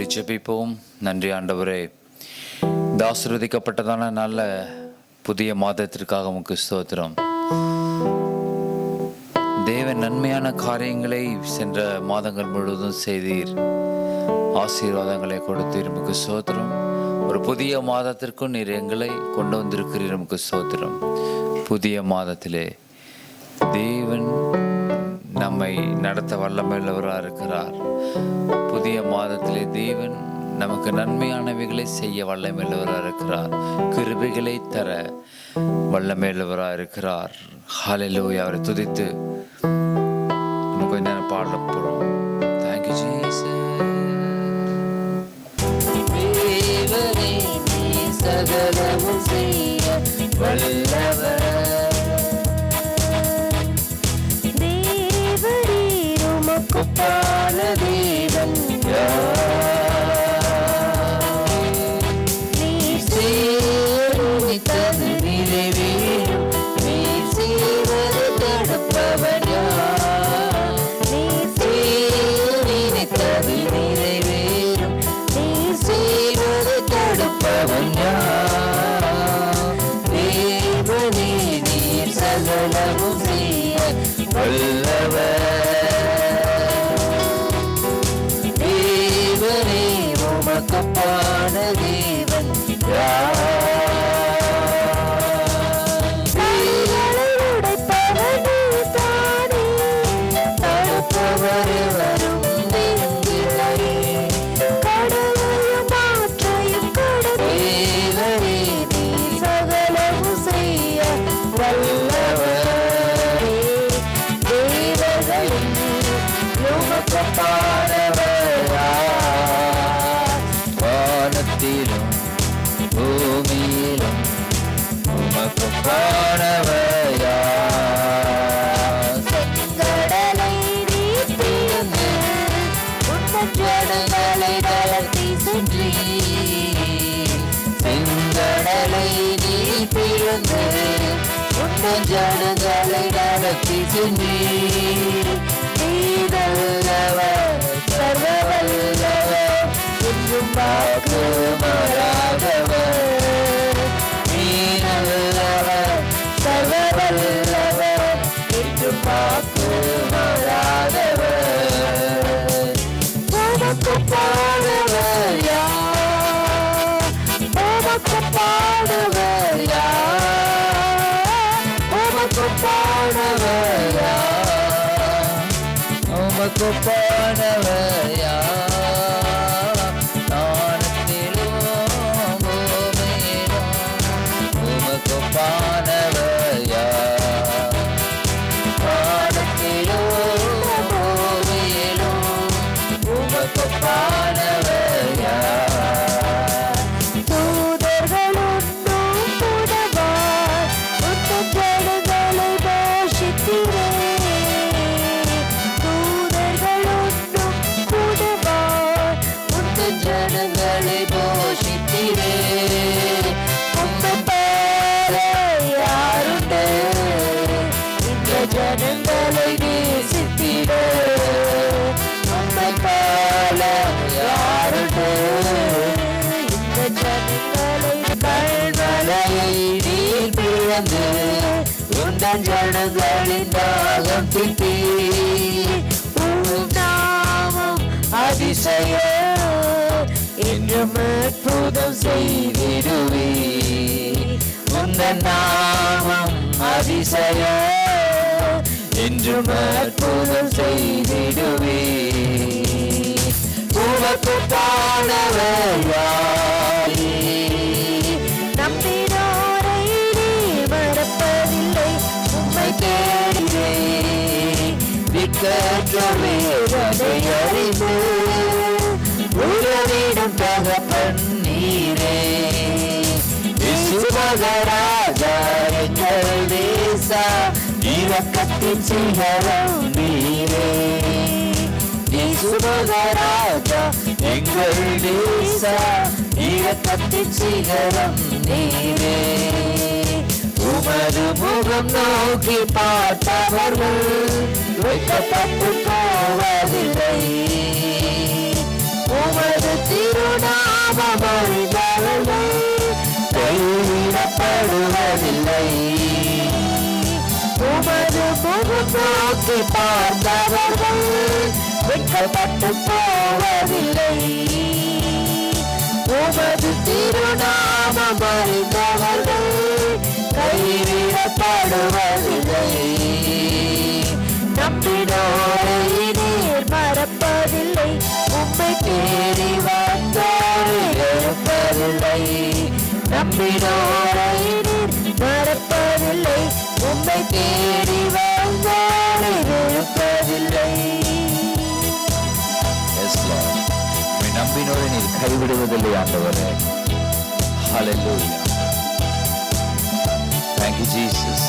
கூடி ஜெபிப்போம். நன்றி ஆண்டவரே, இந்த ஆசீர்வதிக்கப்பட்டதான நல்ல புதிய மாதத்திற்காக உமக்கு ஸ்தோத்திரம். தேவன் நன்மையான காரியங்களை சென்ற மாதங்கள் முழுவதும் செய்தீர், ஆசீர்வாதங்களை கொடுத்தீர், உமக்கு ஸ்தோத்திரம். ஒரு புதிய மாதத்திற்கும் நீர் எங்களை கொண்டு வந்திருக்கிறீர், உமக்கு ஸ்தோத்திரம். புதிய மாதத்திலே தேவன் நம்மை நடத்த வல்லமையுள்ளவராக இருக்கிறார். புதிய மாதத்திலே தேவன் நமக்கு நன்மையானவைகளை செய்ய வல்லமையுள்ளவராக இருக்கிறார். கிருபைகளை தர வல்லமையுள்ளவராக இருக்கிறார். ஹல்லேலூயா. அவரை துதித்து நம்ம கொஞ்ச நேரம் பாட போறோம். Thank you Jesus. தேவனே நீ சகலமும் செய்ய வல்லவர். ஒப்பான தேவன் நீர் சேருமித்தது நிறைவேறும், நீர் செய்வது தடுப்பவன் யார்? நீர் சேருமித்தது நிறைவேறும், நீர் செய்வது தடுப்பவன் யார்? தேவனே நீர் சகலமும் செய்ய வல்லவர். ஒப்பான தேவன் உடைப்பவனே தானே, தடுப்பவர் வரும் நெருங்கிலே, கடவுளையும் மாற்றையும் கடவுளே நீ சகலமும் செய்ய வல்லவரே. தேவர்களின் யோகப்பானவரா, வானத்திலும் பூமியிலும் உமக்கு பாடவையா. செங்கடலை நீர் பிளந்து உன்னத் ஜனங்களை நடத்தி சென்றீர். செங்கடலை நீர் பிளந்து உன்னத் ஜனங்களை நடத்தி சென்றீர். நீதல்லவர் சர்வவல்லவர், என்றும் வாக்கு மாறாதவர். நீரல்லவர் சர்வவல்லவர், என்றும் வாக்கு மாறாதவர். உமக்கு பாடுவர் யார்? உமக்கு பாடுவர் யார்? உமக்கு பாடுவர் யார்? உமக்கு பாடுவர் யார்? ஜனங்களை நேசித்திட உம்மை போல யாருண்டு? இந்த ஜனங்களை கல்மலையை நீர் பிளந்து உந்தன் ஜனங்களின் தாகம் தீர்த்தி, உம் நாமம் அதிசயம் என்றும் அற்புதம் செய்திடுவீர். உந்தன் நாமம் அதிசயம் என்றும் அற்புதம் செய்திடுவீர். உமக்கு பாடவர் யாரே? நம்பினோரை நீர் மறப்பதில்லை, உம்மை தேடுகிறேன். திக்கற்ற வேதனை அறிந்து உறவிடும் தகப்பன் நீரே. விசுவகராஜா எங்கள் தேசா, இரக்கத்தின் சிகரம் நீரே. இயேசுராஜா எங்கள் தேசா, இரக்கத்தின் சிகரம் நீரே. உமது முகம் நோக்கி பார்ப்பவர்கள் வெட்கப்பட்டு போவதில்லை. உமது திருநாமம் அறிந்தவர்கள் கைவிடப்படுவதில்லை. உமது முகம் நோக்கி பார்த்தவர்கள் வெட்கப்பட்டு போவதில்லை. உமது திருநாமம் அறிந்தவர்கள் கைவிடப்படுவதில்லை. நம்பினோரை நீர் மறப்பதில்லை. உம்மை தேடி வந்தோரை வெறுப்பதில்லை. நம்பினோரை நீர் மறப்பதில்லை. உம்மை தேடி வந்தோரை வெறுப்பதில்லை. நம்பினோரை நீர் கைவிடுவதில்லை ஆண்டவரே. ஹல்லேலூயா. Thank you Jesus.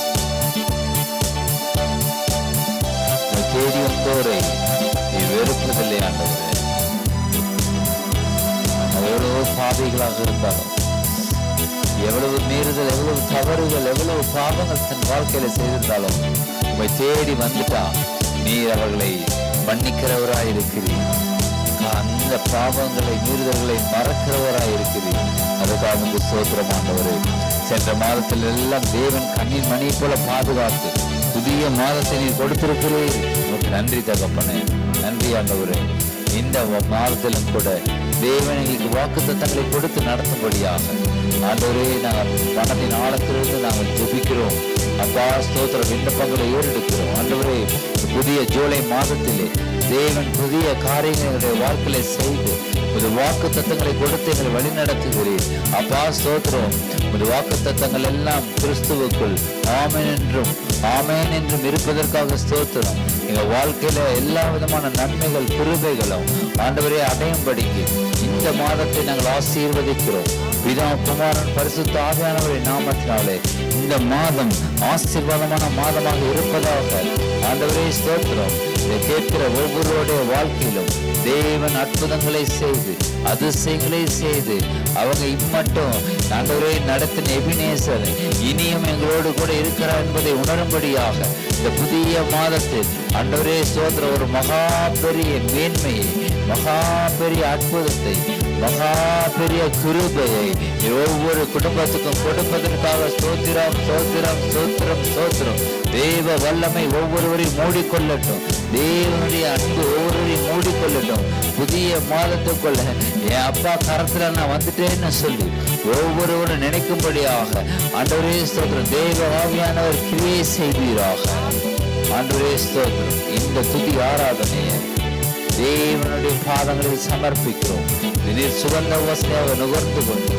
தேடி வந்தோரை நீர் வெறுப்பதில்லை ஆண்டவரே. எவ்வளவு பாவிகளாக இருந்தாலும், எவ்வளவு மீறுதல், எவ்வளவு தவறுகள், எவ்வளவு பாவங்கள் தன் வாழ்க்கையில செய்திருந்தாலும் உம்மை தேடி வந்துட்டா நீர் அவர்களை மன்னிக்கிறவராய் இருக்கிறீர். அந்த பாவங்களை மீறுதல்களை மறக்கிறவராய் இருக்கிறீர். அதுக்காக உங்க ஸ்தோத்திரம் ஆண்டவரே. சென்ற மாதத்தில் எல்லாம் தேவன் கண்ணின் மணி போல பாதுகாத்து புதிய மாதத்தை நீர் கொடுத்திருக்கிறீர். உங்களுக்கு நன்றி தகப்பனே, நன்றி ஆண்டவரே. இந்த மாதத்திலும் கூட தேவன் எங்களுக்கு வாக்குத்தத்தங்களை கொடுத்து நடத்தும்படியாக ஆண்டவரே நாங்கள் மனதின் ஆழத்திலிருந்து நாங்கள் ஜெபிக்கிறோம். அப்பா ஸ்தோத்திர விண்ணப்பங்களை ஏறெடுக்கிறோம். ஆண்டவரே, புதிய ஜூலை மாதத்திலே தேவன் புதிய காரியங்களுடைய வாழ்க்கையை செய்து ஒரு வாக்கு தத்தங்களை கொடுத்து எங்களை வழி நடத்துகிறேன். அப்பா ஸ்தோத்திரம். ஒரு வாக்கு தத்தங்கள் எல்லாம் கிறிஸ்துவுக்குள் ஆமென் என்றும் ஆமென் என்றும் இருப்பதற்காக ஸ்தோத்திரம். எங்கள் வாழ்க்கையில எல்லா விதமான நன்மைகள் கிருபைகளும் ஆண்டவரே அடையும்படிக்கு இந்த மாதத்தை நாங்கள் ஆசீர்வதிக்கிறோம். பிதா குமாரன் பரிசுத்த ஆவியானவரின் நாமத்தினாலே இந்த மாதம் ஆசீர்வாதமான மாதமாக இருப்பதாக ஆண்டவரே ஸ்தோத்திரம். இதை கேட்கிற ஒவ்வொருவருடைய வாழ்க்கையிலும் தேவன் அற்புதங்களை செய்து அதிசயங்களை செய்து அவங்க இம்மட்டும் ஆண்டவரே நடத்தின எபினேசர் இனியும் எங்களோடு கூட இருக்கிறார் என்பதை உணரும்படியாக இந்த புதிய மாதத்தில் ஆண்டவரே ஸ்தோத்திரம் ஒரு மகா பெரிய மேன்மையை, மகா பெரிய அற்புதத்தை, மகா பெரிய கிருபையை ஒவ்வொரு குடும்பத்துக்கும் கொடுப்பதற்காக ஸ்தோத்திரம் ஸ்தோத்திரம் ஸ்தோத்திரம் ஸ்தோத்திரம். தேவ வல்லமை ஒவ்வொருவரையும் மூடிக்கொள்ளட்டும். தேவனுடைய அன்பு ஒவ்வொருவரையும் மூடிக்கொள்ளட்டும். புதிய மாதத்துக்குள்ள என் அப்பா கரத்துல நான் வந்துட்டேன்னு சொல்லி ஒவ்வொருவரும் நினைக்கும்படியாக ஆண்டவரே ஸ்தோத்திரம். தேவ ஆவியானவர் கிரியை செய்வீராக. ஆண்டவரே ஸ்தோத்திரம். இந்த துதி ஆராதனையை தேவனுடைய பாதங்களில் சமர்ப்பிக்கிறோம். நீர் சுகந்த வசதியாக நுகர்ந்து கொண்டு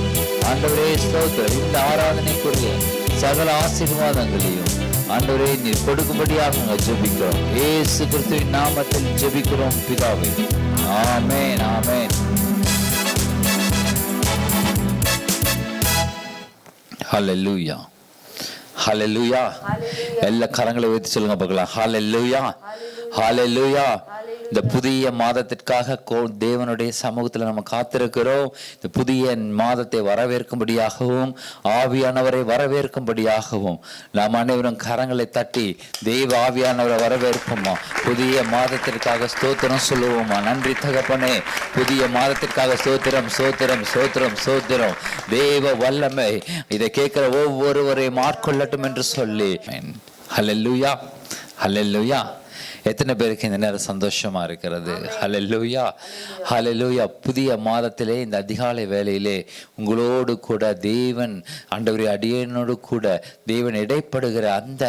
ஆண்டவரே ஸ்தோத்திரம். இந்த ஆராதனைக்குரிய சகல ஆசீர்வாதங்களையும் ஆண்டவரே நீர் கொடுக்கும்படியாக நாங்கள் ஜெபிக்கிறோம். இயேசு கிறிஸ்துவின் நாமத்தில் ஜெபிக்கிறோம் பிதாவே. ஆமென் ஆமென். ஹல்லேலூயா ஹல்லேலூயா. எல்லா கரங்களை உயர்த்தி சொல்லுங்க பார்க்கலாம். ஹல்லேலூயா ஹல்லேலூயா. இந்த புதிய மாதத்திற்காக தேவனுடைய சமூகத்தில் நம்ம காத்திருக்கிறோம். இந்த புதிய மாதத்தை வரவேற்கும்படியாகவும் ஆவியானவரை வரவேற்கும்படியாகவும் நாம் அனைவரும் கரங்களை தட்டி தெய்வ ஆவியானவரை வரவேற்போமா. புதிய மாதத்திற்காக ஸ்தோத்திரம் சொல்லுவோமா. நன்றி தகப்பனே. புதிய மாதத்திற்காக ஸ்தோத்திரம் ஸ்தோத்திரம் ஸ்தோத்திரம் ஸ்தோத்திரம். தேவ வல்லமை இதை கேட்கிற ஒவ்வொருவரையும் ஆட்கொள்ளட்டும் என்று சொல்லி ஹல்லேலூயா ஹல்லேலூயா. எத்தனை பேருக்கு இந்த நேரம் சந்தோஷமா இருக்கிறது? ஹல்லேலூயா ஹல்லேலூயா. புதிய மாதத்திலே இந்த அதிகாலை வேளையிலே உங்களோடு கூட தேவன் ஆண்டவரே அடியேனோடு கூட தேவன் இடைப்படுகிற அந்த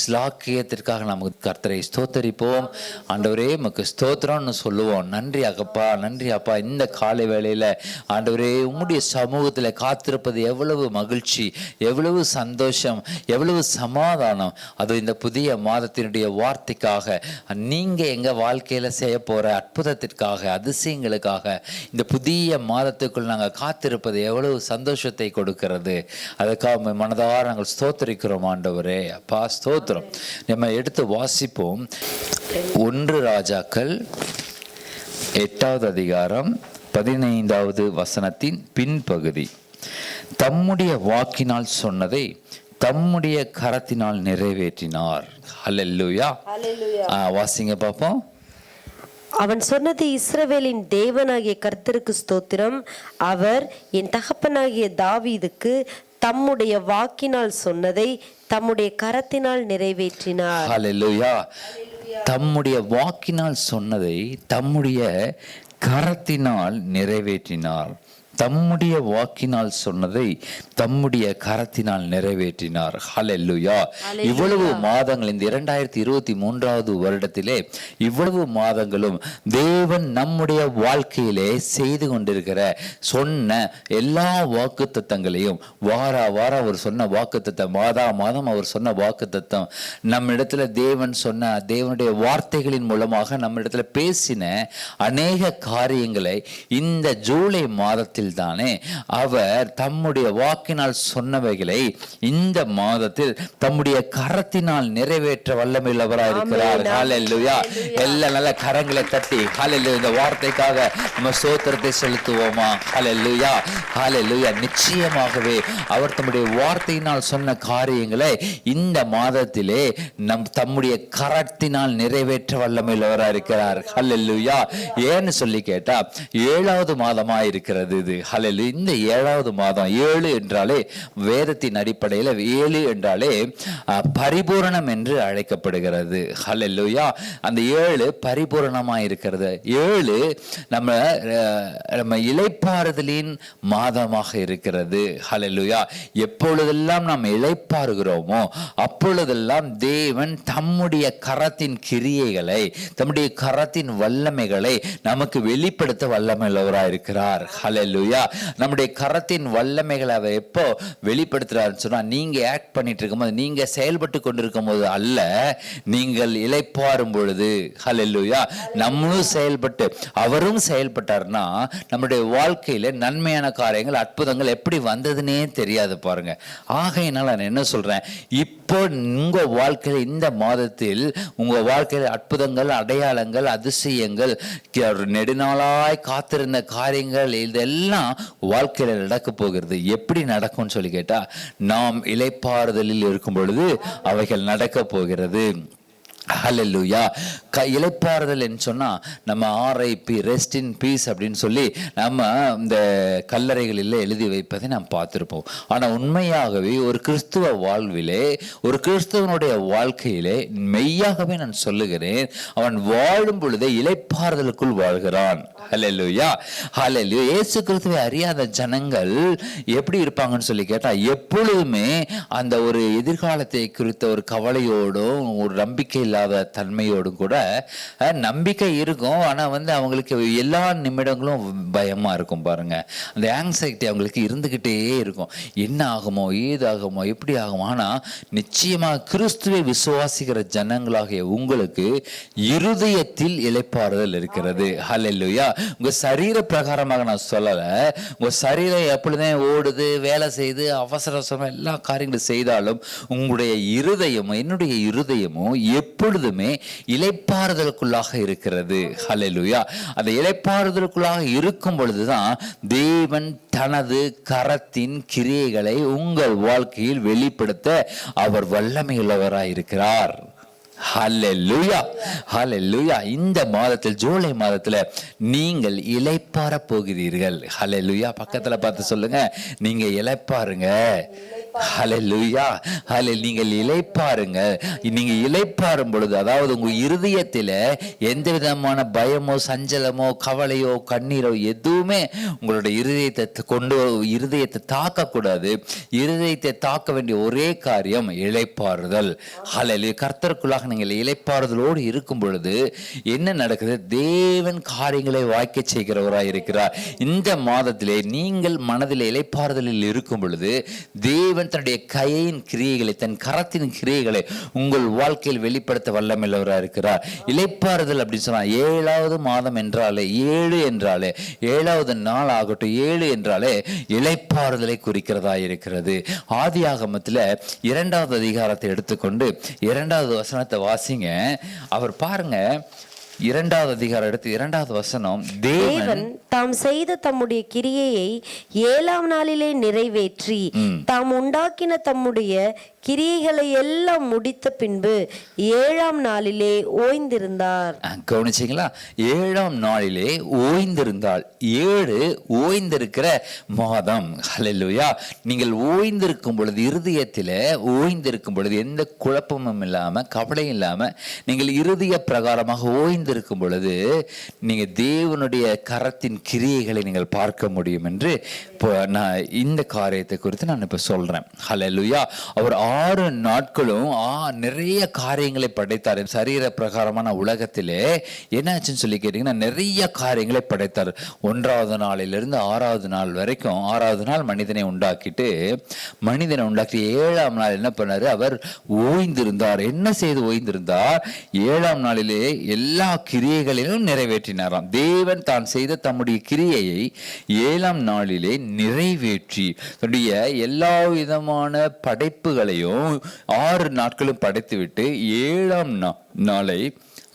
ஸ்லாக்கியத்திற்காக நமக்கு கர்த்தரை ஸ்தோத்தரிப்போம். ஆண்டவரே உமக்கு ஸ்தோத்திரம்னு சொல்லுவோம். நன்றி அகப்பா, நன்றி அப்பா. இந்த காலை வேளையில ஆண்டவரே உம்முடைய சமூகத்தில் காத்திருப்பது எவ்வளவு மகிழ்ச்சி, எவ்வளவு சந்தோஷம், எவ்வளவு சமாதானம். அது இந்த புதிய மாதத்தினுடைய வார்த்தைக்காக நீங்க எங்க வாழ்க்கையில செய்ய போற அற்புதத்திற்காக அதிசயங்களுக்காக இந்த புதிய மாதத்துக்குள் நாங்கள் காத்திருப்பது எவ்வளவு சந்தோஷத்தை கொடுக்கிறது. அதுக்காக மனதார நாங்கள் ஸ்தோத்திரிக்கிறோம் ஆண்டவரே. அப்பா ஸ்தோத்திரம். நம்ம எடுத்து வாசிப்போம். 1 ராஜாக்கள் 8வது அதிகாரம் 15வது வசனத்தின் பின்பகுதி. தம்முடைய வாக்கினால் சொன்னதை தம்முடைய கரத்தினால் நிறைவேற்றினார். ஹல்லேலூயா. வாசிங்க பாப்போம். அவன் சொன்னது இஸ்ரவேலின் தேவனாகிய கர்த்தருக்கு ஸ்தோத்திரம். அவர் என் தகப்பனாகிய தாவீதுக்கு தம்முடைய வாக்கினால் சொன்னதை தம்முடைய கரத்தினால் நிறைவேற்றினார். ஹல்லேலூயா. தம்முடைய வாக்கினால் சொன்னதை தம்முடைய கரத்தினால் நிறைவேற்றினார். தம்முடைய வாக்கினால் சொன்னதை தம்முடைய கரத்தினால் நிறைவேற்றினார். ஹல்லேலூயா. இவ்வளவு மாதங்கள், இந்த 2023வது வருடத்திலே இவ்வளவு மாதங்களும் தேவன் நம்முடைய வாழ்க்கையிலே செய்து கொண்டிருக்கிற சொன்ன எல்லா வாக்குத்தத்தங்களையும் வாரம் அவர் சொன்ன வாக்குத்தத்தம், மாதம் அவர் சொன்ன வாக்குத்தத்தம், நம்ம இடத்துல தேவன் சொன்ன தேவனுடைய வார்த்தைகளின் மூலமாக நம்ம இடத்துல பேசின அநேக காரியங்களை இந்த ஜூலை மாதத்தில் தானே அவர் தம்முடைய வாக்கினால் சொன்னவைகளை இந்த மாதத்தில் தம்முடைய கரத்தினால் நிறைவேற்ற வல்லமையுள்ளவராக இருக்கிறார். ஹல்லேலூயா. எல்லா நல்ல கரங்களை தட்டி ஹல்லேலூயா இந்த வார்த்தைக்காக நம்ம ஸ்தோத்திரத்தை செலுத்துவோமா? ஹல்லேலூயா. ஹல்லேலூயா. நிச்சயமாகவே அவர் தம்முடைய வார்த்தையினால் சொன்ன காரியங்களை இந்த மாதத்திலே தம்முடைய கரத்தினால் நிறைவேற்ற வல்லமையுள்ளவராக இருக்கிறார். ஹல்லேலூயா. ஏன்னு சொல்லி கேட்டா 7வது மாதமா இருக்கிறது இது. ஹல்லேலூயா. இந்த 7வது மாதம், 7 என்றாலே வேதத்தின் அடிப்படையில் 7 என்றாலே பரிபூரணம் என்று அழைக்கப்படுகிறது. ஹல்லேலூயா. அந்த 7 பரிபூரணமா இருக்கிறது. 7 நம்ம இளைப்பாறுதலின் மாதமாக இருக்கிறது. ஹல்லேலூயா. எப்பொழுதெல்லாம் நாம் இளைப்பாறுகிறோமோ அப்பொழுதெல்லாம் தேவன் தம்முடைய கரத்தின் கிரியைகளை, தம்முடைய கரத்தின் வல்லமைகளை நமக்கு வெளிப்படுத்த வல்லமையுள்ளவராக இருக்கிறார். ஹல்லேலூயா. நம்முடைய கரத்தின் வல்லமைகளை அவர் எப்போ வெளிப்படுத்துறாருன்னு சொன்னா, நீங்க ஆக்ட் பண்ணிட்டு இருக்கும்போது, நீங்க செயல்பட்டு கொண்டிருக்கும் போது அல்ல, நீங்கள் இளைப்பாறும் பொழுது. ஹல்லேலூயா. நம்மளும் செயல்பட்டு அவரும் செயல்பட்டார்னா நம்முடைய வாழ்க்கையில நன்மையான காரியங்கள், அற்புதங்கள் எப்படி வந்ததுன்னே தெரியாது பாருங்க. ஆகையினால நான் என்ன சொல்றேன், இப்போ உங்க வாழ்க்கையில இந்த மாதத்தில் உங்க வாழ்க்கையில அற்புதங்கள், அடையாளங்கள், அதிசயங்கள், நெடுநாளாய் காத்திருந்த காரியங்கள் இதெல்லாம் வாழ்க்கையில நடக்க போகிறது. எப்படி நடக்கும்னு சொல்லி கேட்டா, நாம் இளைப்பாறுதலில் இருக்கும் பொழுது அவைகள் நடக்க போகிறது. ஹல்லேலூயா. இளைப்பாறுதல் என்று சொன்னா நம்ம RIP, ரெஸ்ட் இன் பீஸ் அப்படின்னு சொல்லி நம்ம இந்த கல்லறைகளில் எழுதி வைப்பதை நாம் பார்த்திருப்போம். ஆனா உண்மையாகவே ஒரு கிறிஸ்துவ வாழ்விலே, ஒரு கிறிஸ்துவனுடைய வாழ்க்கையிலே மெய்யாகவே நான் சொல்லுகிறேன், அவன் வாழும் பொழுதே இளைப்பாறுதலுக்குள் வாழ்கிறான். ஹல்லேலூயா. ஹல்லேலூயா. இயேசு கிறிஸ்துவை அறியாத ஜனங்கள் எப்படி இருப்பாங்கன்னு சொல்லி கேட்டா, எப்பொழுதுமே அந்த ஒரு எதிர்காலத்தை குறித்த ஒரு கவலையோடும் ஒரு நம்பிக்கை இல்லாத தன்மையோடும் கூட, நம்பிக்கை இருக்கும் ஆனா அவங்களுக்கு எல்லா நிமிடங்களும் பயமா இருக்கும் பாருங்க. அந்த ஆங்ஸைட்டி அவங்களுக்கு இருந்துகிட்டே இருக்கும். என்ன ஆகுமோ, ஏதாகுமோ, எப்படி ஆகுமோ. ஆனா நிச்சயமாக கிறிஸ்துவை விசுவாசிக்கிற ஜனங்களாகிய உங்களுக்கு இருதயத்தில் இளைப்பாறுதல் இருக்கிறது. ஹல்லேலூயா. உங்க சரீர பிரகாரமாக நான் சொல்லல, உங்க சரீரம் எப்பொழுதே ஓடுது, வேலை செய்து அவசர அவசரமா எல்லா காரியங்களும் செய்தாலும் உங்களுடைய இருதயமும் என்னுடைய இருதயமும் எப்பொழுதுமே இளைப்பாறுதலுக்குள்ளாக இருக்கிறது. ஹல்லேலூயா. அந்த இளைப்பாறுதலுக்குள்ளாக இருக்கும் பொழுதுதான் தேவன் தனது கரத்தின் கிரியைகளை உங்கள் வாழ்க்கையில் வெளிப்படுத்த அவர் வல்லமையுள்ளவராய் இருக்கிறார். ஹல்லேலூயா. ஹல்லேலூயா. இந்த மாதத்தில், ஜூலை மாதத்துல நீங்கள் இளைப்பாற போகிறீர்கள். ஹல்லேலூயா. பக்கத்துல பார்த்து சொல்லுங்க, நீங்க இளைப்பாருங்க. ஹல்லேலூயா. நீங்கள் இளைப்பாருங்க. நீங்க இளைப்பாறும் பொழுது, அதாவது உங்க இருதயத்தில எந்த விதமான பயமோ, சஞ்சலமோ, கவலையோ, கண்ணீரோ எதுவுமே உங்களுடைய இருதயத்தை தாக்க கூடாது. இருதயத்தை தாக்க வேண்டிய ஒரே காரியம் இளைப்பாறுதல். ஹல்லேலூயா. கர்த்தருக்குள்ளாக நீங்கள் இளைப்பாறுதலோடு இருக்கும் பொழுது என்ன நடக்குது? தேவன் காரியங்களை வாய்க்க செய்கிறவராய் இருக்கிறார். இந்த மாதத்திலே நீங்கள் மனதில் இளைப்பாறுதலில் இருக்கும் பொழுது தேவன் தன்னுடைய கையின் கிரியைகளை, தன் கரத்தின் கிரியைகளை உங்கள் வாழ்க்கையில் வெளிப்படுத்த வல்லமையுள்ளவராக இருக்கிறார். இளைப்பாறுதல் அப்படின்னு சொன்னா 7வது மாதம் என்றாலே, 7 என்றாலே 7வது நாள் ஆகட்டும், 7 என்றாலே இளைப்பாறுதலை குறிக்கிறதா இருக்கிறது. ஆதியாகமத்தில் 2வது அதிகாரத்தை எடுத்துக்கொண்டு 2வது வசனத்தை வாசிங்க. அவர் பாருங்க, 2வது அதிகாரம் எடுத்து 2வது வசனம், தேவன் தாம் செய்த தம்முடைய கிரியையை 7ஆம் நாளிலே நிறைவேற்றி தாம் உண்டாக்கின தம்முடைய கிரியைகளை எல்லாம் முடித்த பின்பு 7ஆம் நாளிலே ஓய்ந்திருந்தார். கவனிச்சிங்களா? 7ஆம் நாளிலே ஓய்ந்திருந்தாள். 7 ஓய்ந்திருக்கிற மாதம். ஹல்லேலூயா. நீங்கள் ஓய்ந்திருக்கும் பொழுது, இருதயத்தில் ஓய்ந்திருக்கும் பொழுது, எந்த குழப்பமும் இல்லாம, கவலையும் இல்லாம, நீங்கள் இருதய பிரகாரமாக ஓய்ந்திருக்கும் பொழுது நீங்க தேவனுடைய கரத்தின் கிரியைகளை நீங்கள் பார்க்க முடியும் என்று இப்போ நான் இந்த காரியத்தை குறித்து நான் இப்ப சொல்றேன். ஹல்லேலூயா. அவர் 6 நாட்களும் நிறைய காரியங்களை படைத்தார். சரீர பிரகாரமான உலகத்திலே என்னாச்சுன்னு சொல்லி கேட்டீங்கன்னா நிறைய காரியங்களை படைத்தார். 1ஆவது நாளிலிருந்து 6ஆவது நாள் வரைக்கும், 6ஆவது நாள் மனிதனை உண்டாக்கி 7ஆம் நாள் என்ன பண்ணாரு? அவர் ஓய்ந்திருந்தார். என்ன செய்து ஓய்ந்திருந்தார்? 7ஆம் நாளிலே எல்லா கிரியைகளிலும் நிறைவேற்றினாராம். தேவன் தான் செய்த தம்முடைய கிரியையை 7ஆம் நாளிலே நிறைவேற்றி தன்னுடைய எல்லா விதமான படைப்புகளையும் 6 நாட்களும் படைத்துவிட்டு 7ஆம் நாளை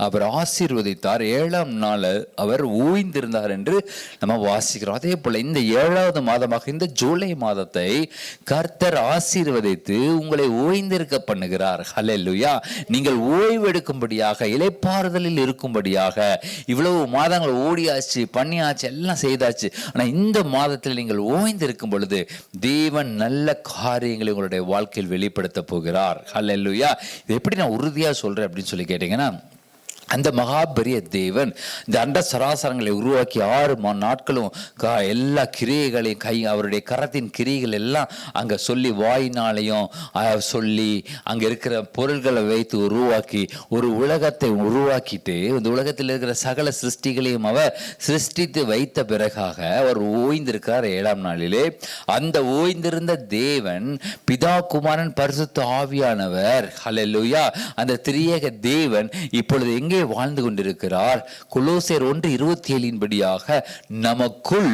அவர் ஆசீர்வதித்தார். 7ஆம் நாள் அவர் ஓய்ந்திருந்தார் என்று நம்ம வாசிக்கிறோம். அதே போல இந்த 7ஆவது மாதமாக இந்த ஜூலை மாதத்தை கர்த்தர் ஆசீர்வதித்து உங்களை ஓய்ந்திருக்க பண்ணுகிறார். ஹல்லேலூயா. நீங்கள் ஓய்வெடுக்கும்படியாக, இளைப்பாறுதலில் இருக்கும்படியாக, இவ்வளவு மாதங்கள் ஓடியாச்சு, பண்ணியாச்சு, எல்லாம் செய்தாச்சு. ஆனா இந்த மாதத்தில் நீங்கள் ஓய்ந்திருக்கும் பொழுது தேவன் நல்ல காரியங்களை உங்களுடைய வாழ்க்கையில் வெளிப்படுத்த போகிறார். ஹல்லேலூயா. இது எப்படி நான் உறுதியா சொல்றேன் அப்படின்னு சொல்லி கேட்டீங்கன்னா, அந்த மகா பெரிய தேவன் இந்த அண்ட சராசரங்களை உருவாக்கி 6 நாட்களும் எல்லா கிரியைகளையும் அவருடைய கரத்தின் கிரியைகள் எல்லாம் அங்கே சொல்லி, வாயினாலையும் சொல்லி, அங்கே இருக்கிற பொருள்களை வைத்து உருவாக்கி ஒரு உலகத்தை உருவாக்கிட்டு இந்த உலகத்தில் இருக்கிற சகல சிருஷ்டிகளையும் அவர் சிருஷ்டித்து வைத்த பிறகாக அவர் ஓய்ந்திருக்கிறார் 7ஆம் நாளிலே. அந்த ஓய்ந்திருந்த தேவன் பிதா, குமாரன், பரிசுத்த ஆவியானவர், ஹல்லேலூயா, அந்த திரியேக தேவன் இப்பொழுது எங்கே வாழ்ந்து கொண்டிருக்கிறார்? கொலோசியர் 1:27 படியாக நமக்குள்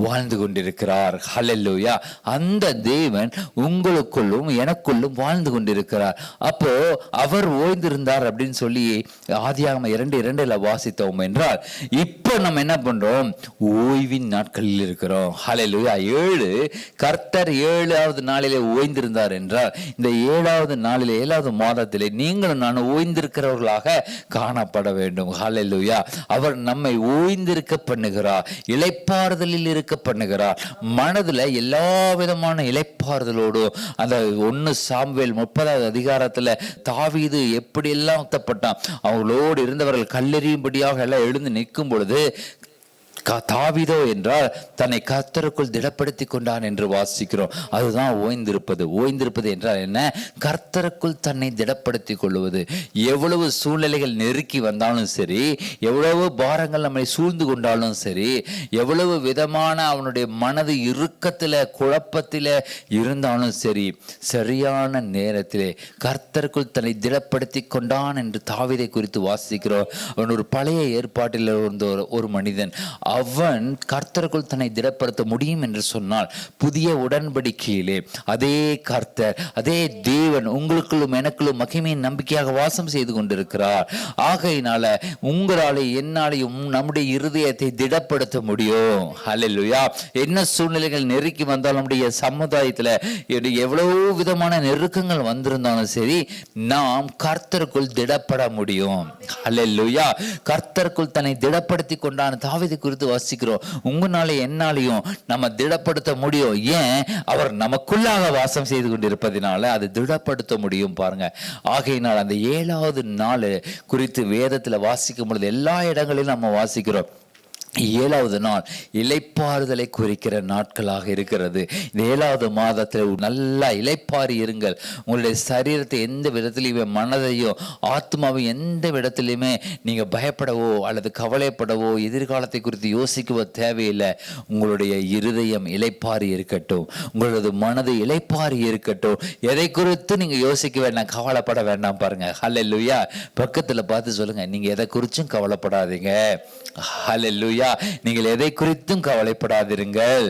வாழ்ந்து கொண்டிருக்கிறார். ஹல்லேலூயா. அந்த தேவன் உங்களுக்குள்ளும் எனக்குள்ளும் வாழ்ந்து கொண்டிருக்கிறார். அப்போ அவர் ஓய்ந்திருந்தார் அப்படின்னு சொல்லி ஆதியாகமம் 2:2 வாசித்தோம் என்றால், இப்போ நம்ம என்ன பண்றோம்? ஓய்வின் நாட்களில் இருக்கிறோம். ஹல்லேலூயா. 7 கர்த்தர் 7ஆவது நாளிலே ஓய்ந்திருந்தார் என்றால், இந்த 7ஆவது நாளிலே 7ஆவது மாதத்திலே நீங்களும் நான் ஓய்ந்திருக்கிறவர்களாக காணப்பட வேண்டும். ஹல்லேலூயா. அவர் நம்மை ஓய்ந்திருக்க பண்ணுகிறார், இளைப்பாறுதலில் இருக்க பண்ணுகிறார். மனதுல எல்லா விதமான இளைப்பாறுதலோடு அந்த 1 சாமுவேல் 30வது அதிகாரத்துல தாவீது எப்படி எல்லாம் உத்தப்பட்டான், அவங்களோடு இருந்தவர்கள் கல்லெறியும்படியாக எல்லாம் எழுந்து நிற்கும் பொழுது தாவீதோ என்றால் தன்னை கர்த்தருக்குள் திடப்படுத்தி கொண்டான் என்று வாசிக்கிறோம். அதுதான் ஓய்ந்திருப்பது. ஓய்ந்திருப்பது என்றால் என்ன? கர்த்தருக்குள் தன்னை திடப்படுத்தி கொள்வது. எவ்வளவு சூழ்நிலைகள் நெருக்கி வந்தாலும் சரி, எவ்வளவு பாரங்கள் நம்மை சூழ்ந்து கொண்டாலும் சரி, எவ்வளவு விதமான அவனுடைய மனது இறுக்கத்தில் குழப்பத்தில் இருந்தாலும் சரி, சரியான நேரத்திலே கர்த்தருக்குள் தன்னை திடப்படுத்தி கொண்டான் என்று தாவீதை குறித்து வாசிக்கிறோம். அவன் ஒரு பழைய ஏற்பாட்டில் இருந்த ஒரு மனிதன். அவன் கர்த்தருக்குள் தன்னை திடப்படுத்த முடியும் என்று சொன்னால், புதிய உடன்படிக்கையிலே அதே கர்த்தர், அதே தேவன் உங்களுக்குள்ளும் எனக்குள்ளும் மகிமையின் நம்பிக்கையாக வாசம் செய்து கொண்டிருக்கிறார். ஆகையினால உங்களாலே என்னாலையும் நம்முடைய இருதயத்தை திடப்படுத்த முடியும். ஹல்லேலூயா. என்ன சூழ்நிலைகள் நெருக்கி வந்தாலும் நம்முடைய சமுதாயத்துல எவ்வளவு விதமான நெருக்கங்கள் வந்திருந்தாலும் சரி, நாம் கர்த்தருக்குள் திடப்பட முடியும். ஹல்லேலூயா. கர்த்தருக்குள் தன்னை திடப்படுத்தி கொண்டான் தாவீதை குறித்து வாசிக்கிறோம். உங்களால என்னாலையும் நம்ம திடப்படுத்த முடியும். ஏன்? அவர் நமக்குள்ளாக வாசம் செய்து கொண்டிருப்பதினால அது திடப்படுத்த முடியும். பாருங்க. ஆகையினால் அந்த 7ஆவது நாள் குறித்து வேதத்துல வாசிக்கும் பொழுது எல்லா இடங்களிலும் நம்ம வாசிக்கிறோம். 7ஆவது நாள் இளைப்பாறுதலை குறிக்கிற நாட்களாக இருக்கிறது. இந்த 7ஆவது மாதத்தில் நல்லா இளைப்பாறி இருங்கள். உங்களுடைய சரீரத்தை எந்த விதத்திலையுமே, மனதையும் ஆத்மாவையும் எந்த விதத்திலையுமே நீங்க பயப்படவோ அல்லது கவலைப்படவோ எதிர்காலத்தை குறித்து யோசிக்கவோ தேவையில்லை. உங்களுடைய இருதயம் இளைப்பாறி இருக்கட்டும், உங்களது மனது இளைப்பாறி இருக்கட்டும். எதை குறித்து நீங்க யோசிக்க வேண்டாம், கவலைப்பட வேண்டாம். பாருங்க. ஹல்லேலூயா. பக்கத்துல பார்த்து சொல்லுங்க, நீங்க எதை குறிச்சும் கவலைப்படாதீங்க. ஹல்லேலூயா. நீங்கள் எதை குறித்தும் கவலைப்படாதிருங்கள்.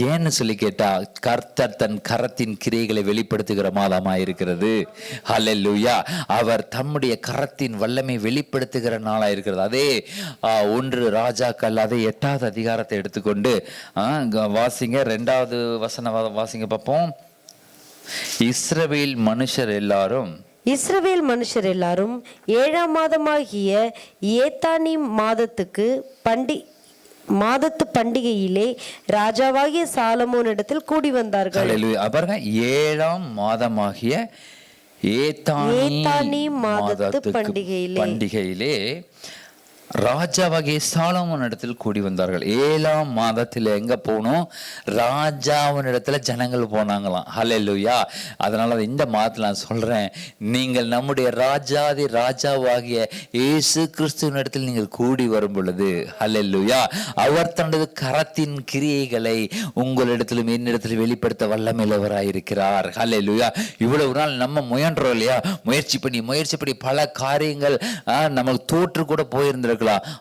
ஏன்னு சொல்லி கேட்டா, கர்த்தர் தன் கரத்தின் கிரியைகளை வெளிப்படுத்துகிற மாதமாயிருக்கிறது. ஹல்லேலூயா. அவர் தம்முடைய கரத்தின் வல்லமை வெளிப்படுத்துகிற நாளாயிருக்கிறது. அதே 1 ராஜாக்கள் அதே 8வது அதிகாரத்தை எடுத்துக்கொண்டு வாசிங்க. 2வது வசனம் வாசிங்க பார்ப்போம். இஸ்ரவேல் மனுஷர் எல்லாரும் இஸ்ரவேல் மனுஷர் எல்லாரும் 7ஆம் மாதமாகிய ஏத்தானி மாதத்து பண்டிகையிலே ராஜாவாகிய சாலமோனிடத்தில் கூடி வந்தார்கள். ஹல்லேலூயா. பாருங்க, 7ஆம் மாதமாகிய ஏத்தானி மாதத்து பண்டிகையிலே ராஜாவாகிய சாலமோன் இடத்தில் கூடி வந்தார்கள். 7ஆம் மாதத்துல எங்க போனோம்? ராஜாவின் இடத்துல ஜனங்கள் போனாங்களாம். ஹல்லேலூயா. அதனால இந்த மாதத்துல நான் சொல்றேன், நீங்கள் நம்முடைய ராஜாவாகிய இயேசு கிறிஸ்துவின் இடத்தில் நீங்கள் கூடி வரும் பொழுது, ஹல்லேலூயா, அவர் தனது கரத்தின் கிரியைகளை உங்களிடத்திலும் என்னிடத்திலும் வெளிப்படுத்த வல்லமையுள்ளவராயிருக்கிறார். ஹல்லேலூயா. இவ்வளவு நாள் நம்ம முயன்றோம் இல்லையா? முயற்சி பண்ணி பல காரியங்கள் நமக்கு தோற்று கூட போயிருந்திருக்கலாம்.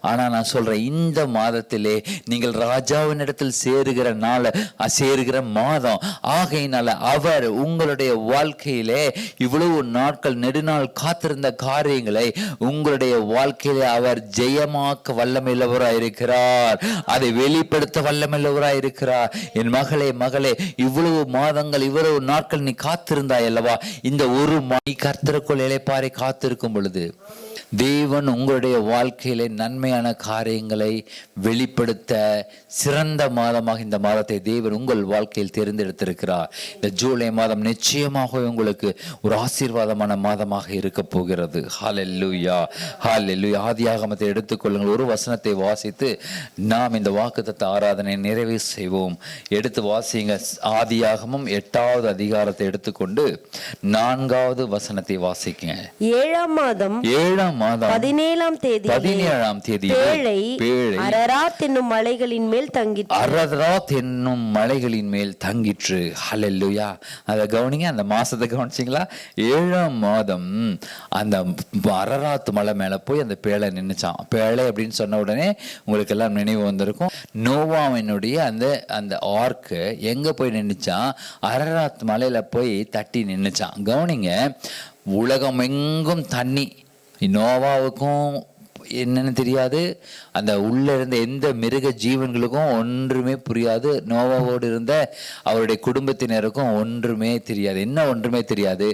ஆனா நான் சொல்றேன், இந்த மாதத்திலே நீங்கள் ராஜாவின் இடத்தில் சேருகிற மாதம் ஆகையினால அவர் உங்களுடைய வாழ்க்கையிலே இவ்வளவு நாட்கள் நெடுநாள் காத்திருந்த காரியங்களை உங்களுடைய வாழ்க்கையிலே அவர் ஜெயமாக்க வல்லமையுள்ளவராயிருக்கிறார். அதை வெளிப்படுத்த வல்லமையுள்ளவராயிருக்கிறார். என் மகளே, இவ்வளவு மாதங்கள் இவ்வளவு நாட்கள் நீ காத்திருந்தாய் அல்லவா? இந்த ஒரு கர்த்தருக்குள் இளைப்பாறை காத்திருக்கும் பொழுது தேவன் உங்களுடைய வாழ்க்கையிலே நன்மையான காரியங்களை வெளிப்படுத்த சிறந்த மாதமாக இந்த மாதத்தை தேவன் உங்கள் வாழ்க்கையில் தேர்ந்தெடுத்திருக்கிறார். இந்த ஜூலை மாதம் நிச்சயமாக உங்களுக்கு ஒரு ஆசீர்வாதமான மாதமாக இருக்க போகிறது. ஹல்லேலூயா, ஹல்லேலூயா. ஆதியாகமத்தை எடுத்துக்கொள்ளுங்கள். ஒரு வசனத்தை வாசித்து நாம் இந்த வாக்குத்தத்த ஆராதனை நிறைவு செய்வோம். எடுத்து வாசிங்க. ஆதியாகமம் 8வது அதிகாரத்தை எடுத்துக்கொண்டு 4வது வசனத்தை வாசிங்க. 7ஆம் மாதம் 17ஆம் தேதி பேழை அரராத் என்னும் மலைகளின் மேல் தங்கிற்று. ஹல்லேலூயா. அதை கவனிங்க, அந்த மாசத்தை கவனிச்சிங்களா? 7ஆம் மாதம் அந்த அரராத் மலை மேல போய் அந்த பேழை நின்னுச்சான். பேழை அப்படின்னு சொன்ன உடனே உங்களுக்கு எல்லாம் நினைவு வந்திருக்கும். நோவாவினுடைய அந்த ஆர்க்கு எங்க போய் நின்னுச்சான்? அரராத் மலையில போய் தட்டி நின்னுச்சான். கவனிங்க, உலகம் எங்கும் தண்ணி. நோவாவுக்கும் என்னன்னு தெரியாது, அந்த உள்ள இருந்த எந்த மிருக ஜீவன்களுக்கும் ஒன்றுமே புரியாது. நோவாவோடு இருந்த அவருடைய குடும்பத்தினருக்கும் ஒன்றுமே தெரியாது. என்ன ஒன்றுமே தெரியாது?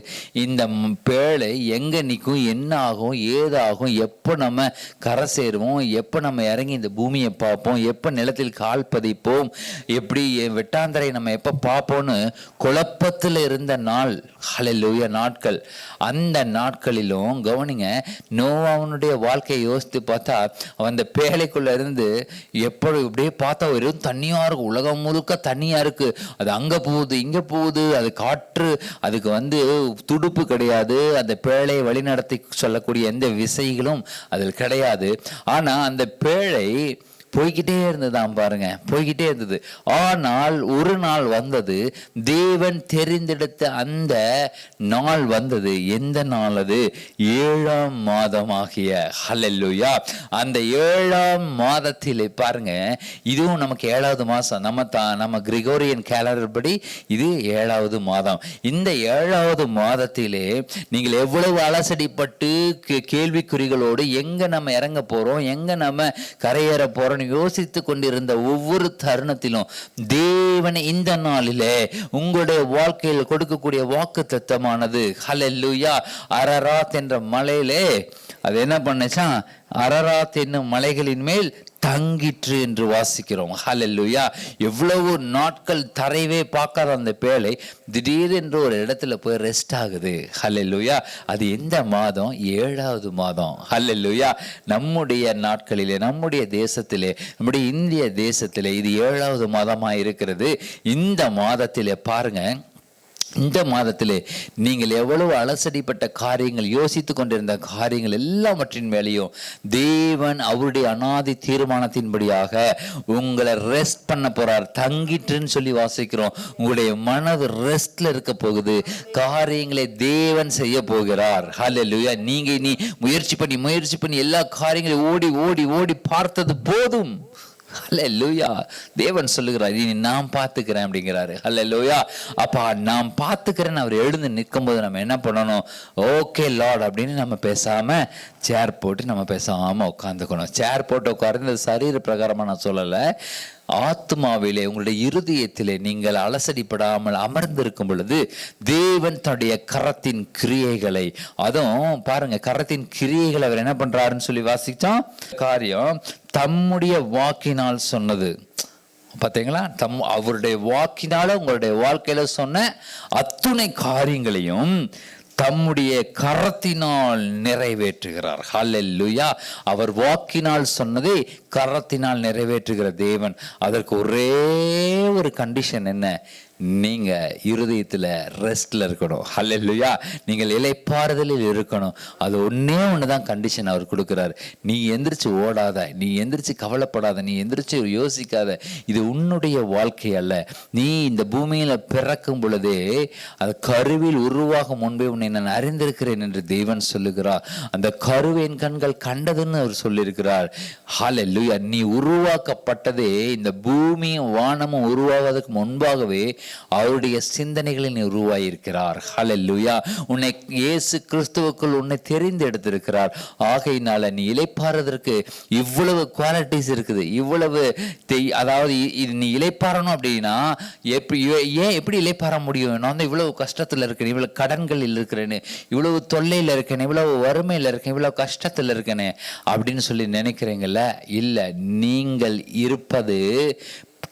இந்த பேழை எங்க நிற்கும், என்ன ஆகும், ஏதாகும், எப்போ நம்ம கரை சேருவோம், எப்போ நம்ம இறங்கி இந்த பூமியை பார்ப்போம், எப்போ நிலத்தில் கால் பதிப்போம், எப்படி வெட்டாந்தரை நம்ம எப்போ பார்ப்போம்னு குழப்பத்தில் இருந்த நாள். ஹல்லேலூயா. நாட்கள். அந்த நாட்களிலும் கவனிங்க, நோவாவுடைய வாழ்க்கையை யோசித்து பார்த்தா அவன் அந்த பேழைக்குள்ள இருந்து எப்படி இப்படியே பார்த்தா வெறும் தண்ணியா இருக்கு. உலகம் முழுக்க தண்ணியா இருக்கு. அது அங்க போகுது, இங்க போகுது. அது காற்று, அதுக்கு துடுப்பு கிடையாது. அந்த பேழையை வழிநடத்தி சொல்லக்கூடிய எந்த விசைகளும் அதில் கிடையாது. ஆனா அந்த பேழை போய்கிட்டே இருந்ததுதான். பாருங்க, போய்கிட்டே இருந்தது. ஆனால் ஒரு நாள் வந்தது, தேவன் தெரிந்தெடுத்த அந்த நாள் வந்தது. எந்த நாள் அது? 7ஆம் மாதமாகிய ஹல்லேலூயா. அந்த 7ஆம் மாதத்திலே பாருங்க, இதுவும் நமக்கு 7வது மாசம். நம்ம கிரிகோரியன் கேலண்டர் படி இது 7வது மாதம். இந்த 7வது மாதத்திலே நீங்கள் எவ்வளவு அலசடிப்பட்டு கேள்விக்குறிகளோடு எங்க நம்ம இறங்க போறோம், எங்க நம்ம கரையேற போறோம் யோசித்து கொண்டிருந்த ஒவ்வொரு தருணத்திலும் தேவன் இந்த நாளிலே உங்களுடைய வாழ்க்கையில் கொடுக்கக்கூடிய வாக்கு தத்தமானது ஹல்லேலூயா. அரராத் என்ற மலையிலே அது என்ன பண்ணுச்சான்? அரராத் என்னும் மலைகளின் மேல் தங்கிற்று என்று வாசிக்கிறோம். ஹல்லேலூயா. எவ்வளவு நாட்கள் தரைவே பார்க்காத அந்த பேழை திடீரென்று ஒரு இடத்துல போய் ரெஸ்ட் ஆகுது. ஹல்லேலூயா. அது எந்த மாதம்? 7வது மாதம். ஹல்லேலூயா. நம்முடைய நாட்களிலே, நம்முடைய தேசத்திலே, நம்முடைய இந்திய தேசத்திலே இது 7வது மாதமாக இருக்கிறது. இந்த மாதத்திலே பாருங்க, இந்த மாதத்திலே நீங்கள் எவ்வளவு அலசடிப்பட்ட காரியங்கள், யோசித்து கொண்டிருந்த காரியங்கள் எல்லாவற்றின் மேலேயும் தேவன் அவருடைய அநாதி தீர்மானத்தின்படியாக உங்களை ரெஸ்ட் பண்ண போறார். தங்கிட்டுன்னு சொல்லி வாசிக்கிறோம். உங்களுடைய மனது ரெஸ்ட்ல இருக்க போகுது. காரியங்களை தேவன் செய்ய போகிறார். ஹல்லேலூயா. நீ முயற்சி பண்ணி எல்லா காரியங்களையும் ஓடி ஓடி ஓடி பார்த்தது போதும். ஹல்லேலூயா. தேவன் சொல்லுகிறார், நீ நான் பார்த்துக்கிறேன் அப்படிங்கிறாரு. ஹல்லேலூயா. அப்பா நான் பார்த்துக்கிறேன்னு அவர் எழுந்து நிற்கும் போது நம்ம என்ன பண்ணணும்? ஓகே லார்ட் அப்படின்னு நம்ம பேசாம சேர் போட்டு நம்ம பேசாம உட்காந்துக்கணும். சேர் போட்டு உட்கார்ந்து சரீர பிரகாரமா நான் சொல்லலை, ஆத்மாவிலே உங்களுடைய இருதயத்திலே நீங்கள் அலசடிப்படாமல் அமர்ந்திருக்கும் பொழுது தேவன் தன்னுடைய கரத்தின் கிரியைகளை, அதுவும் பாருங்க, கரத்தின் கிரியைகளை அவர் என்ன பண்றாருன்னு சொல்லி வாசிச்சோம். காரியம் தம்முடைய வாக்கினால் சொன்னது பார்த்தீங்களா? அவருடைய வாக்கினால உங்களுடைய வாழ்க்கையில சொன்ன அத்துணை காரியங்களையும் தம்முடைய கரத்தினால் நிறைவேற்றுகிறார். ஹல்லேலூயா. அவர் வாக்கினால் சொன்னதை கரத்தினால் நிறைவேற்றுகிற தேவன். அதற்கு ஒரே ஒரு கண்டிஷன் என்ன? நீங்க இருதயத்துல ரெஸ்ட்ல இருக்கணும். ஹல்லேலூயா. நீங்கள் இளைப்பாறுதலில் இருக்கணும். அது ஒன்னே ஒண்ணுதான் கண்டிஷன் அவர் கொடுக்கிறார். நீ எந்திரிச்சு ஓடாத, நீ எந்திரிச்சு கவலைப்படாத, நீ எந்திரிச்சு யோசிக்காத. இது உன்னுடைய வாழ்க்கை அல்ல. நீ இந்த பூமியில பிறக்கும் பொழுதே அது கருவில் உருவாகும் முன்பே உன்னை நான் அறிந்திருக்கிறேன் என்று தேவன் சொல்லுகிறார். அந்த கருவின் கண்கள் கண்டதுன்னு அவர் சொல்லியிருக்கிறார். ஹல்லேலூயா. நீ உருவாக்கப்பட்டதே இந்த பூமியும் வானமும் உருவாவதற்கு முன்பாகவே அவருடைய சிந்தனைகளில் நீ உருவாயிருக்கிறார். ஹல்லேலூயா. உன்னை இயேசு கிறிஸ்துவுக்குள் உன்னை தெரிந்தெடுத்திருக்கிறார். ஆகையினால நீ இளைப்பாறதற்கு இவ்வளவு குவாலிட்டிஸ் இருக்குது. இவ்வளவு அதாவது நீ இளைப்பாறணும் அப்படின்னா எப்படி இளைப்பாற முடியும்? நான் வந்து இவ்வளவு கஷ்டத்துல இருக்கேன், இவ்வளவு கடன்களில் இருக்கிறேன்னு, இவ்வளவு தொல்லையில இருக்கேன், இவ்வளவு வறுமையில இருக்கேன், இவ்வளவு கஷ்டத்துல இருக்கேனே அப்படின்னு சொல்லி நினைக்கிறீங்கல்ல. இல்ல, நீங்கள் இருப்பது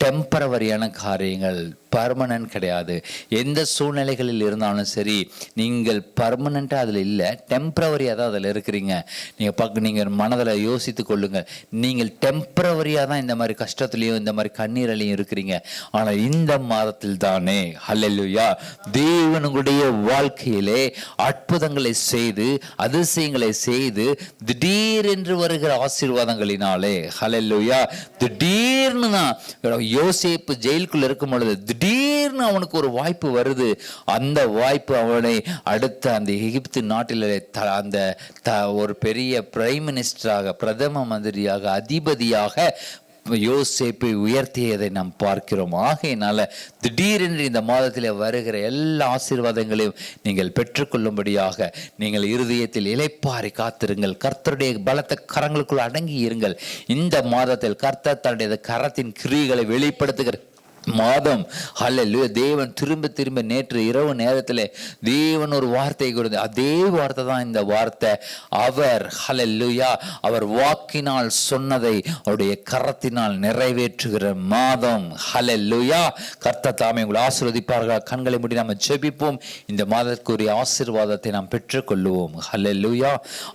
டெம்பரவரியான காரியங்கள், பர்மனன்ட் கிடையாது. எந்த சூழ்நிலைகளில் இருந்தாலும் சரி, நீங்கள் பர்மனண்ட்டாக அதில் இல்லை, டெம்பரவரியாக தான் அதில் இருக்கிறீங்க. நீங்கள் மனதில் யோசித்து கொள்ளுங்கள். நீங்கள் டெம்பரவரியாக தான் இந்த மாதிரி கஷ்டத்துலையும் இந்த மாதிரி கண்ணீரிலையும் இருக்கிறீங்க. ஆனால் இந்த மாதத்தில் தானே ஹல்லேலூயா தேவன் உங்களுடைய வாழ்க்கையிலே அற்புதங்களை செய்து அதிசயங்களை செய்து திடீரென்று வருகிற ஆசீர்வாதங்களினாலே ஹல்லேலூயா திடீர்னு தான் யோசேப்பு ஜெயிலுக்குள்ள இருக்கும் பொழுது திடீர்னு அவனுக்கு ஒரு வாய்ப்பு வருது. அந்த வாய்ப்பு அவனை அடுத்த அந்த எகிப்து நாட்டில் அந்த ஒரு பெரிய பிரைம் மினிஸ்டராக, பிரதம மந்திரியாக, அதிபதியாக யோசேப்பை உயர்த்தியதை நாம் பார்க்கிறோம். ஆகையினால திடீரென்று இந்த மாதத்தில் வருகிற எல்லா ஆசீர்வாதங்களையும் நீங்கள் பெற்றுக்கொள்ளும்படியாக நீங்கள் இருதயத்தில் இளைப்பாறை காத்திருங்கள். கர்த்தருடைய பலத்த கரங்களுக்குள் அடங்கி இருங்கள். இந்த மாதத்தில் கர்த்தர் தன்னுடைய கரத்தின் கிரியைகளை வெளிப்படுத்துகிற மாதம். ஹல்லேலூயா. தேவன் திரும்ப நேற்று இரவு நேரத்தில் தேவன் ஒரு வார்த்தை கொடுத்து, அதே வார்த்தை தான் இந்த வார்த்தை. அவர் ஹல்லேலூயா அவர் வாக்கினால் சொன்னதை அவருடைய கரத்தினால் நிறைவேற்றுகிற மாதம். ஹல்லேலூயா. கர்த்தர் தாமே உங்களை ஆசீர்வதிப்பார்கள். கண்களை மூடி நாம் ஜெபிப்போம். இந்த மாதத்துக்குரிய ஆசீர்வாதத்தை நாம் பெற்றுக்கொள்ளுவோம். ஹல்லேலூயா.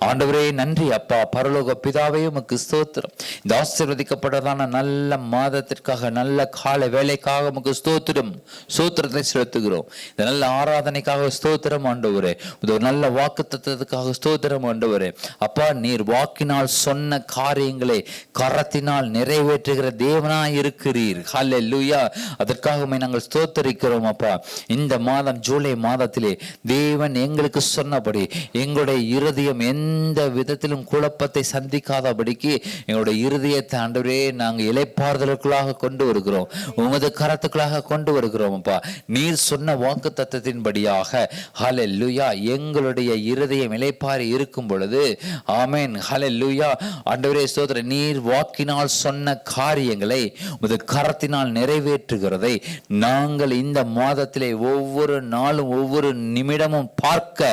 ஆண்டவரே நன்றி அப்பா. பரலோக பிதாவே உமக்கு ஸ்தோத்திரம். இந்த ஆசீர்வதிக்கப்பட்டதான நல்ல மாதத்திற்காக, நல்ல கால வேலை உமக்கு ஸ்தோத்திரம், ஸ்தோத்திரத்தை செலுத்துகிறோம். இந்த நல்ல ஆராதனைக்காக ஸ்தோத்திரம் ஆண்டவரே. இது ஒரு நல்ல வாக்குத்தத்தத்துக்காக ஸ்தோத்திரம் ஆண்டவரே. அப்பா, நீர் வாக்கினால் சொன்ன காரியங்களை கரத்தினால் நிறைவேற்றுகிற தேவனாய் இருக்கிறீர். ஹல்லேலூயா. அதற்காக நாங்கள் ஸ்தோத்தரிக்கிறோம் அப்பா. இந்த மாதம் ஜூலை மாதத்திலே தேவன் எங்களுக்கு சொன்னபடி எங்களுடைய இருதயம் எந்த விதத்திலும் குழப்பத்தை சந்திக்காதபடிக்கு எங்களுடைய இருதயத்தை ஆண்டவரே நாங்கள் இளைப்பாறுதலுக்குள்ளாக கொண்டு வருகிறோம். உமது கரத்துக்களாக கொண்டு வருகிறோம் அப்பா. நீர் சொன்ன வாக்கு தத்தத்தின்படியாக ஹல்லேலூயா எங்களுடைய இருதயம் இளைப்பாறி இருக்கும் பொழுது ஆமென் ஹல்லேலூயா ஆண்டவரே ஸ்தோத்திரம். நீர் வாக்கினால் சொன்ன காரியங்களை உமது கரத்தினால் நிறைவேற்றுகிறதை நாங்கள் இந்த மாதத்திலே ஒவ்வொரு நாளும் ஒவ்வொரு நிமிடமும் பார்க்க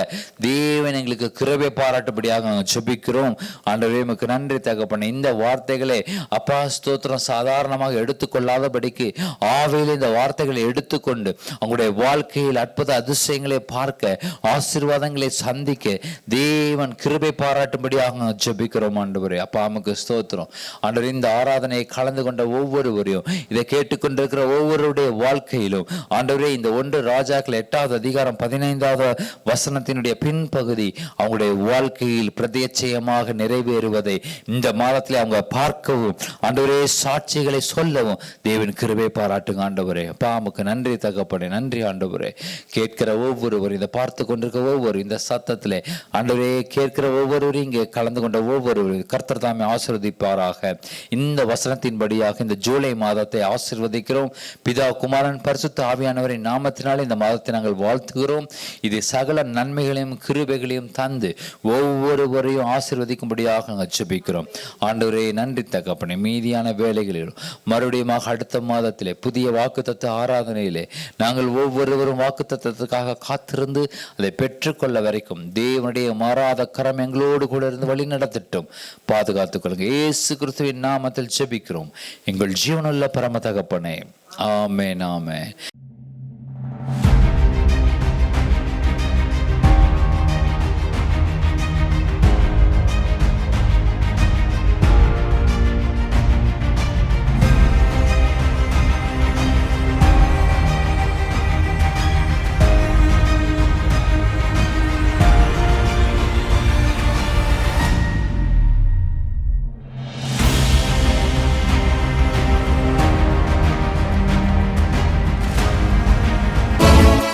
தேவன் எங்களுக்கு கிருபை பாராட்டும்படியாக நாங்கள் ஜெபிக்கிறோம். ஆண்டவரே உமக்கு நன்றி தகப்பனே. இந்த வார்த்தைகளை அப்பா ஸ்தோத்திரம் சாதாரணமாக எடுத்துக்கொள்ளாதபடிக்கு ஆவியில் இந்த வார்த்தைகளை எடுத்துக்கொண்டு அவங்களுடைய வாழ்க்கையில் அற்புத அதிசயங்களை பார்க்க, ஆசீர்வாதங்களை சந்திக்க தேவன் கிருபை பாராட்டும்படியாக ஜெபிக்கிறோம் ஆண்டவரே. அப்பா நமக்கு ஸ்தோத்திரம் ஆண்டவரே. இந்த ஆராதனையை கலந்து கொண்ட ஒவ்வொருவரையும், இதை கேட்டுக்கொண்டிருக்கிற ஒவ்வொருடைய வாழ்க்கையிலும் ஆண்டவரே இந்த 1 ராஜாக்கள் 8வது அதிகாரம் 15வது வசனத்தினுடைய பின்பகுதி அவங்களுடைய வாழ்க்கையில் பிரத்யட்சயமாக நிறைவேறுவதை இந்த மாதத்தில் அவங்க பார்க்கவும் ஆண்டவரே சாட்சிகளை சொல்லவும் தேவன் கிருபை பாராட்டு பாராட்டுங்க ஆண்டவரே. அப்பா உமக்கு நன்றி தகப்பனே, நன்றி ஆண்டவரே. கேட்கிற ஒவ்வொருவரும், இதை பார்த்து கொண்டிருக்க ஒவ்வொரு இந்த சத்தத்திலே ஆண்டவரே கேட்கிற ஒவ்வொருவரும், இங்கே கலந்து கொண்ட ஒவ்வொருவரும் கர்த்தர் தாமே ஆசீர்வதிப்பாராக. இந்த வசனத்தின்படியாக இந்த ஜூலை மாதத்தை ஆசீர்வதிக்கிறோம். பிதா குமாரன் பரிசுத்த ஆவியானவரின் நாமத்தினாலே இந்த மாதத்தை நாங்கள் வாழ்த்துகிறோம். இது சகல நன்மைகளையும் கிருபைகளையும் தந்து ஒவ்வொருவரையும் ஆசீர்வதிக்கும்படியாக நாங்கள் ஜெபிக்கிறோம். ஆண்டவரே நன்றி தகப்பனே. மீதியான வேலைகளில் மறுபடியும் அடுத்த மாதத்திலே புதிய வாக்குத்தத்த ஆராதனையிலே நாங்கள் ஒவ்வொருவரும் வாக்குத்தத்தத்துக்காக காத்திருந்து அதை பெற்றுக்கொள்ள வரைக்கும் தேவனுடைய மாறாத கரம் எங்களோடு கூட இருந்து வழி நடத்தட்டும். பாதுகாத்துக் கொள்ளுங்க. இயேசு கிறிஸ்துவின் நாமத்தில் ஜெபிக்கிறோம் எங்கள் ஜீவனுள்ள பரம தகப்பனே. ஆமென், ஆமென்.